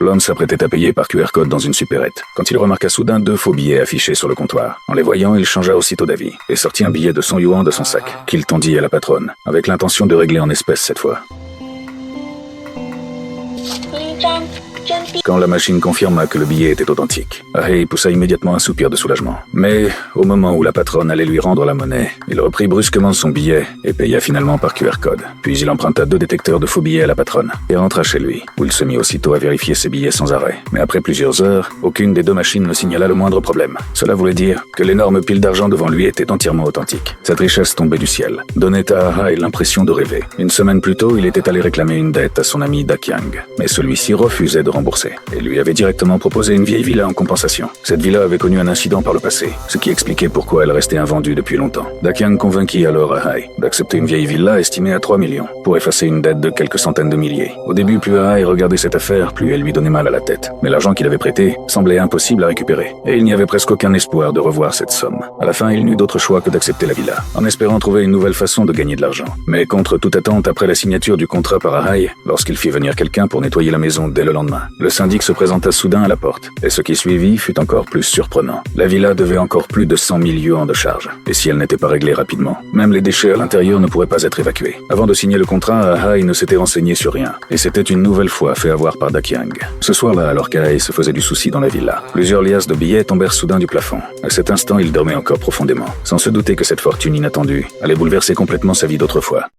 L'homme s'apprêtait à payer par QR code dans une supérette, quand il remarqua soudain 2 faux billets affichés sur le comptoir. En les voyant, il changea aussitôt d'avis, et sortit un billet de 100 yuan de son sac, qu'il tendit à la patronne, avec l'intention de régler en espèces cette fois. Quand la machine confirma que le billet était authentique, Ahei poussa immédiatement un soupir de soulagement. Mais, au moment où la patronne allait lui rendre la monnaie, il reprit brusquement son billet et paya finalement par QR code. Puis il emprunta 2 détecteurs de faux billets à la patronne et rentra chez lui, où il se mit aussitôt à vérifier ses billets sans arrêt. Mais après plusieurs heures, aucune des 2 machines ne signala le moindre problème. Cela voulait dire que l'énorme pile d'argent devant lui était entièrement authentique. Cette richesse tombée du ciel donnait à Ahei l'impression de rêver. Une semaine plus tôt, il était allé réclamer une dette à son ami Dakyang, mais celui-ci refusait de rembourser et lui avait directement proposé une vieille villa en compensation. Cette villa avait connu un incident par le passé, ce qui expliquait pourquoi elle restait invendue depuis longtemps. Dakyang convainquit alors Ahei d'accepter une vieille villa estimée à 3 millions pour effacer une dette de quelques centaines de milliers. Au début, plus Ahei regardait cette affaire, plus elle lui donnait mal à la tête. Mais l'argent qu'il avait prêté semblait impossible à récupérer, et il n'y avait presque aucun espoir de revoir cette somme. À la fin, il n'eut d'autre choix que d'accepter la villa, en espérant trouver une nouvelle façon de gagner de l'argent. Mais contre toute attente, après la signature du contrat par Ahei, lorsqu'il fit venir quelqu'un pour nettoyer la maison dès le lendemain, le syndic se présenta soudain à la porte, et ce qui suivit fut encore plus surprenant. La villa devait encore plus de 100 000 yuans de charges, et si elle n'était pas réglée rapidement, même les déchets à l'intérieur ne pourraient pas être évacués. Avant de signer le contrat, Ahei ne s'était renseigné sur rien, et s'était une nouvelle fois fait avoir par Dakyang. Ce soir-là, alors qu'Ahei se faisait du souci dans la villa, plusieurs liasses de billets tombèrent soudain du plafond. À cet instant, il dormait encore profondément, sans se douter que cette fortune inattendue allait bouleverser complètement sa vie d'autrefois.